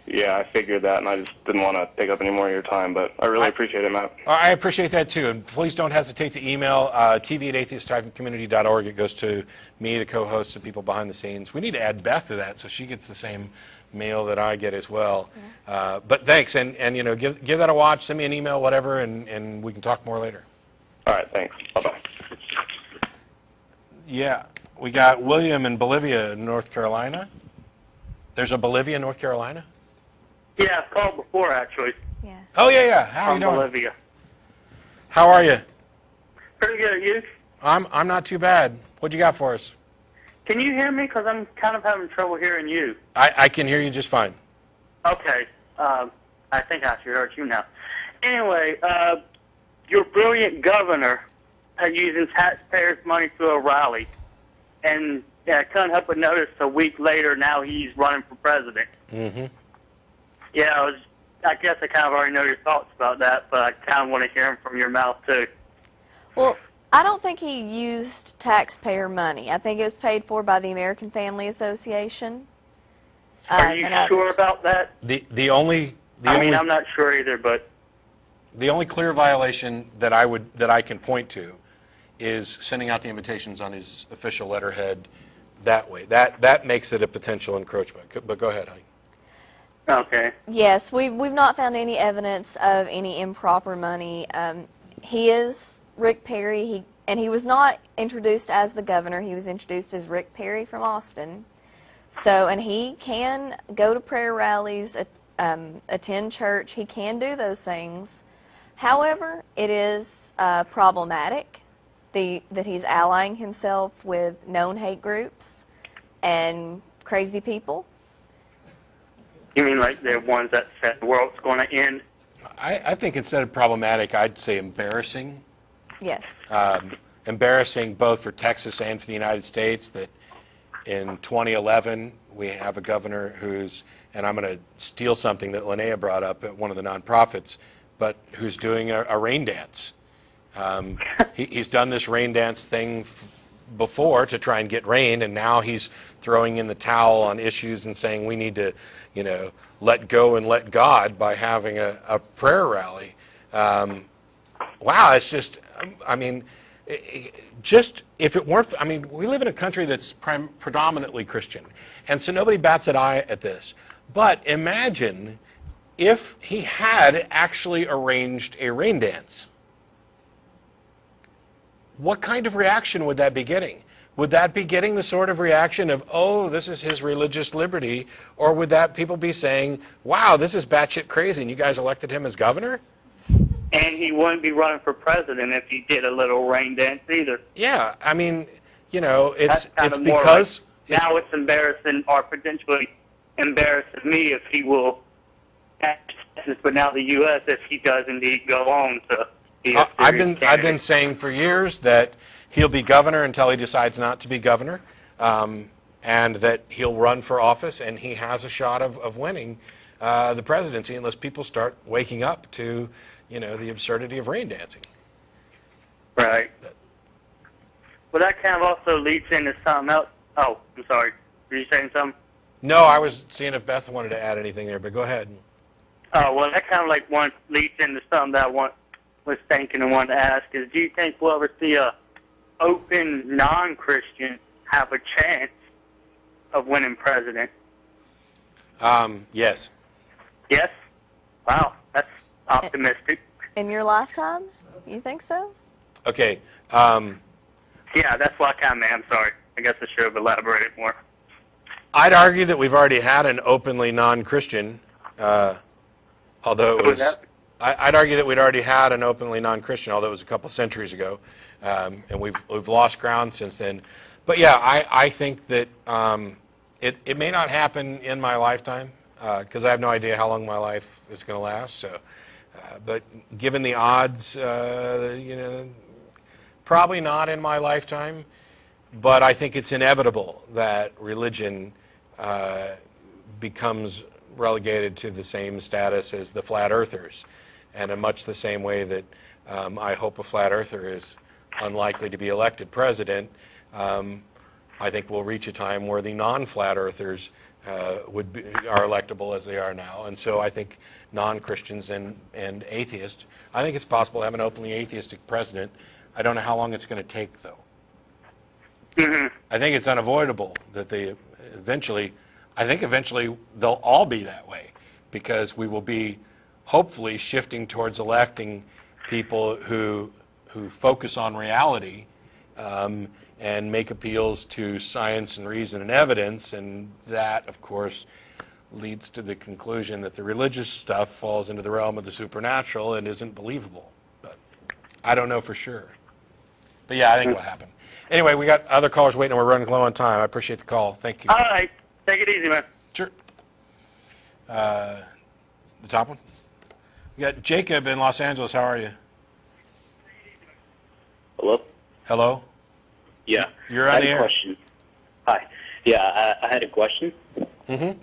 Yeah, I figured that, and I just didn't want to take up any more of your time, but I really appreciate it, Matt. I appreciate that, too, and please don't hesitate to email tv@atheist-community.org. It goes to me, the co-host, and people behind the scenes. We need to add Beth to that so she gets the same mail that I get as well. But thanks, and give that a watch. Send me an email, whatever, and we can talk more later. All right, thanks. Bye-bye. Yeah, we got William in Bolivia, North Carolina. There's a Bolivia, North Carolina? Yeah, I've called before, actually. Yeah. Oh, yeah. How are you doing? Bolivia. How are you? Pretty good, you? I'm not too bad. What you got for us? Can you hear me? Because I'm kind of having trouble hearing you. I can hear you just fine. Okay. I think I should hear you now. Anyway, your brilliant governor using taxpayers' money to a rally. And I couldn't help but notice a week later now he's running for president. Mm-hmm. Yeah, I guess I kind of already know your thoughts about that, but I kind of want to hear them from your mouth, too. Well, I don't think he used taxpayer money. I think it was paid for by the American Family Association. Are you sure about that? I'm not sure either, but the only clear violation that I can point to is sending out the invitations on his official letterhead that way. That makes it a potential encroachment. But go ahead, honey. Okay. Yes, we've not found any evidence of any improper money. He is Rick Perry, and he was not introduced as the governor. He was introduced as Rick Perry from Austin. So, and he can go to prayer rallies, attend church. He can do those things. However, it is problematic that he's allying himself with known hate groups and crazy people. you mean like the ones that said the world's going to end? I think instead of problematic, I'd say embarrassing. Yes. Embarrassing both for Texas and for the United States that in 2011 we have a governor who's, and I'm going to steal something that Linnea brought up at one of the nonprofits, but who's doing a rain dance. He's done this rain dance thing before to try and get rain, and now he's throwing in the towel on issues and saying we need to, let go and let God by having a prayer rally. Wow, it's just, just if it weren't, we live in a country that's predominantly Christian, and so nobody bats an eye at this. But imagine if he had actually arranged a rain dance. What kind of reaction would that be getting? Would that be getting the sort of reaction of, oh, this is his religious liberty? Or would that people be saying, wow, this is batshit crazy, and you guys elected him as governor? And he wouldn't be running for president if he did a little rain dance either. Yeah, it's because... now it's embarrassing, or potentially embarrassing me if he will, but now the U.S. if he does indeed go on to be a I've been saying for years that he'll be governor until he decides not to be governor, and that he'll run for office, and he has a shot of winning the presidency unless people start waking up to, the absurdity of rain dancing. Right. Well, that kind of also leads into something else. Oh, I'm sorry. Were you saying something? No, I was seeing if Beth wanted to add anything there, but go ahead. Oh, well, that kind of leads into something that I was thinking and wanted to ask is, do you think we'll ever see a open non-Christian have a chance of winning president? Yes. Yes? Wow, that's optimistic. In your lifetime? You think so? Okay. Yeah, that's what I kind of meant. I'm sorry. I guess I should have elaborated more. I'd argue that we've already had an openly non-Christian, although it was... I'd argue that we'd already had an openly non-Christian, although it was a couple centuries ago, and we've lost ground since then. But yeah, I think that it may not happen in my lifetime, because I have no idea how long my life is going to last. So, but given the odds, probably not in my lifetime. But I think it's inevitable that religion becomes relegated to the same status as the flat earthers. And in much the same way that I hope a flat earther is unlikely to be elected president, I think we'll reach a time where the non-flat earthers are electable as they are now. And so I think non-Christians and atheists, I think it's possible to have an openly atheistic president. I don't know how long it's going to take, though. Mm-hmm. I think it's unavoidable that they eventually, I think eventually they'll all be that way, because we will be hopefully shifting towards electing people who focus on reality and make appeals to science and reason and evidence, and that, of course, leads to the conclusion that the religious stuff falls into the realm of the supernatural and isn't believable. But I don't know for sure. But yeah, I think it will happen. Anyway, we got other callers waiting, and we're running low on time. I appreciate the call. Thank you. All right. Take it easy, man. Sure. The top one? We got Jacob in Los Angeles. How are you? Hello? Hello? Yeah. You're on the air. I had a question. Hi. Yeah, I had a question. Mm-hmm.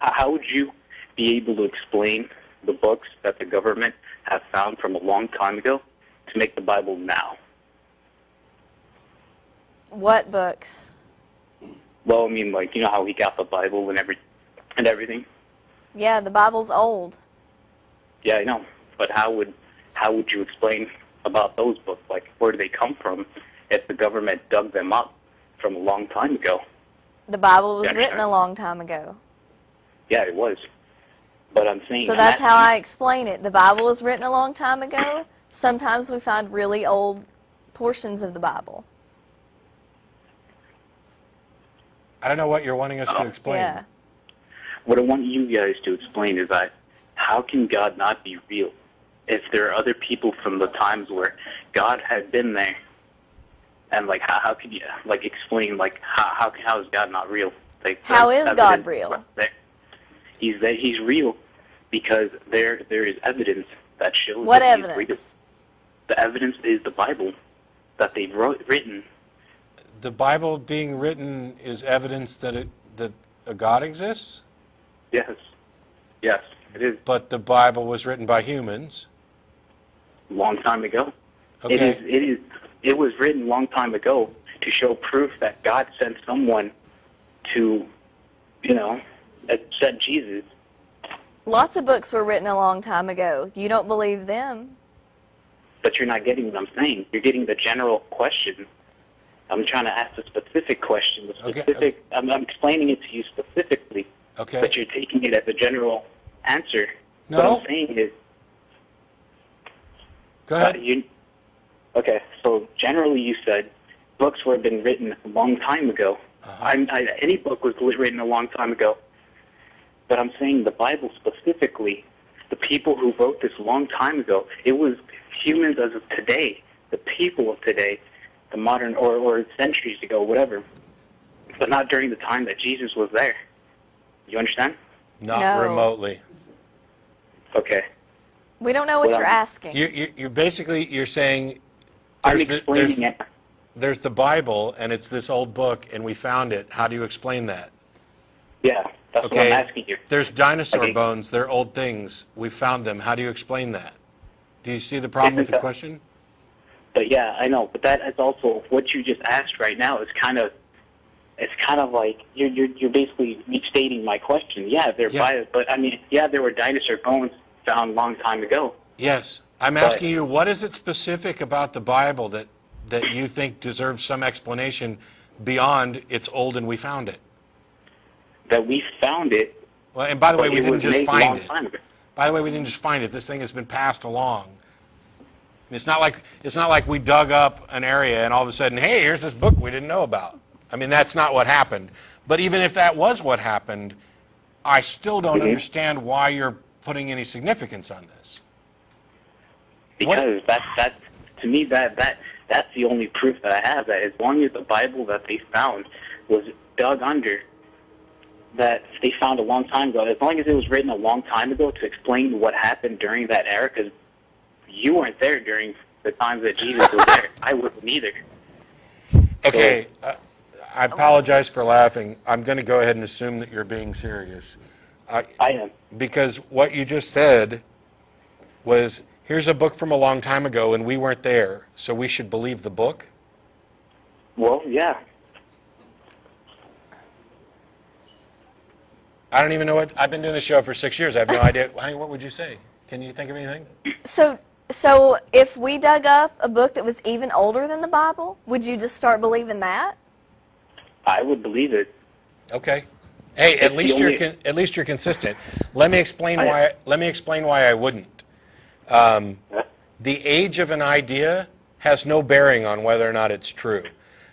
How would you be able to explain the books that the government have found from a long time ago to make the Bible now? What books? Well, I mean, like, you know how he got the Bible and everything? Yeah, the Bible's old. Yeah, I know. But how would you explain about those books? Like, where do they come from if the government dug them up from a long time ago? The Bible was Yeah, written a long time ago. Yeah, it was. But I'm saying... So that's how I explain it. The Bible was written a long time ago. Sometimes we find really old portions of the Bible. I don't know what you're wanting us to explain. Yeah. What I want you guys to explain is that how can God not be real if there are other people from the times where God had been there? And like, how can you like explain like how is God not real? Like, how is God real? He's real because there is evidence that shows what that He's evidence? real. The evidence is the Bible that they've written. The Bible being written is evidence that a God exists? Yes, it is. But the Bible was written by humans. A long time ago. Okay. It was written a long time ago to show proof that God sent someone to, sent Jesus. Lots of books were written a long time ago. You don't believe them. But you're not getting what I'm saying. You're getting the general question. I'm trying to ask a specific question. The specific. Okay. I'm explaining it to you specifically. Okay. But you're taking it as a general answer. No. What I'm saying is. Go ahead. Okay, so generally you said books were been written a long time ago. Any book was written a long time ago. But I'm saying the Bible specifically, the people who wrote this a long time ago, it was humans as of today, the people of today, the modern, or centuries ago, whatever. But not during the time that Jesus was there. You understand? Not remotely. Okay. We don't know what you're asking. You're basically, you're saying I'm explaining it. There's the Bible, and it's this old book, and we found it. How do you explain that? Yeah, that's what I'm asking you. There's dinosaur bones. They're old things. We found them. How do you explain that? Do you see the problem with the question? But yeah, I know. But that is also what you just asked right now. Is kind of, it's kind of like you're basically restating my question. Yeah, but I mean, yeah, there were dinosaur bones found a long time ago. Yes, I'm asking you, what is it specific about the Bible that you think deserves some explanation beyond it's old and we found it? That we found it. Well, and by the way, we didn't just find it. By the way, we didn't just find it. This thing has been passed along. It's not like we dug up an area and all of a sudden, hey, here's this book we didn't know about. I mean, that's not what happened. But even if that was what happened, I still don't understand why you're putting any significance on this. Because that to me that's the only proof that I have, that as long as the Bible that they found was dug under, that they found a long time ago, as long as it was written a long time ago to explain what happened during that era, because you weren't there during the times that Jesus was there. I wasn't either. Okay, I apologize for laughing. I'm going to go ahead and assume that you're being serious. I am. Because what you just said was, here's a book from a long time ago and we weren't there, so we should believe the book? Well, yeah. I don't even know what, I've been doing this show for 6 years. I have no idea. Honey, what would you say? Can you think of anything? So if we dug up a book that was even older than the Bible, would you just start believing that? I would believe it. Okay. Hey, at It's least the only- at least you're consistent. Let me explain why. Let me explain why I wouldn't. The age of an idea has no bearing on whether or not it's true.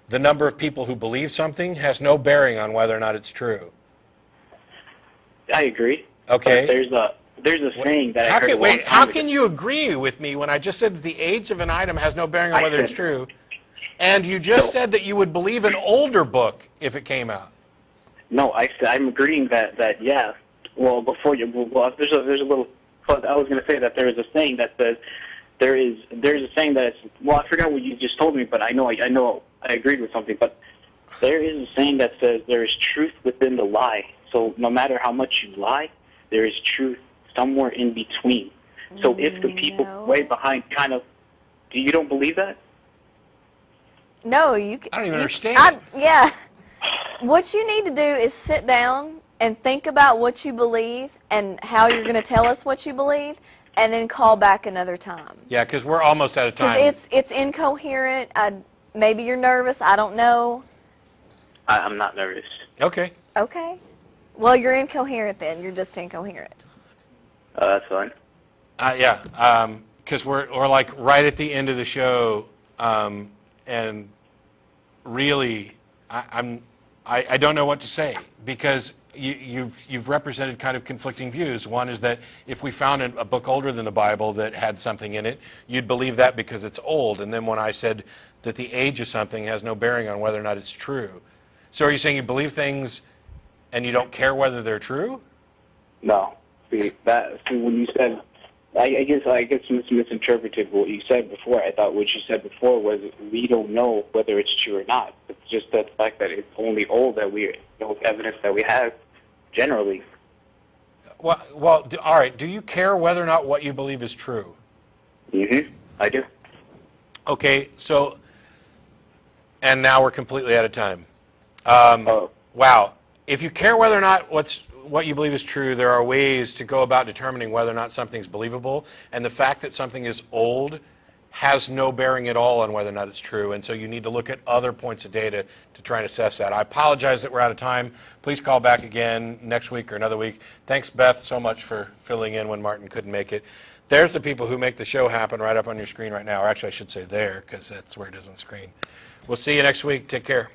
The number of people who believe something has no bearing on whether or not it's true. I agree. Okay. But there's a saying that I heard a long time How ago. can you agree with me when I just said that the age of an item has no bearing on I whether it's said- true, and you just No. said that you would believe an older book if it came out? No, I'm agreeing that yeah. Well, before you, well, there's a little. But I was going to say that there is a saying that says there's a saying that well, I forgot what you just told me, but I know I agreed with something. But there is a saying that says there is truth within the lie. So no matter how much you lie, there is truth somewhere in between. So if the people No. way behind kind of, you don't believe that? No, you. I don't even you- understand. Yeah. What you need to do is sit down and think about what you believe and how you're going to tell us what you believe, and then call back another time. Yeah, because we're almost out of time. Because it's incoherent. Maybe you're nervous. I don't know. I'm not nervous. Okay. Okay. Well, you're incoherent then. You're just incoherent. That's fine. Yeah, because we're like right at the end of the show, and really, I don't know what to say, because you've represented kind of conflicting views. One is that if we found a book older than the Bible that had something in it, you'd believe that because it's old. And then when I said that the age of something has no bearing on whether or not it's true. So are you saying you believe things and you don't care whether they're true? No. See, when you said, I guess you misinterpreted what you said before. I thought what you said before was we don't know whether it's true or not. It's just the fact that it's only old that we know evidence that we have generally. Well, all right. Do you care whether or not what you believe is true? Mm-hmm. I do. Okay, so, and now we're completely out of time. Wow. If you care whether or not what you believe is true, there are ways to go about determining whether or not something's believable, and the fact that something is old has no bearing at all on whether or not it's true, and so you need to look at other points of data to try and assess that. I apologize that we're out of time. Please call back again next week or another week. Thanks, Beth, so much for filling in when Martin couldn't make it. There's the people who make the show happen right up on your screen right now, or actually I should say there, because that's where it is on the screen. We'll see you next week. Take care.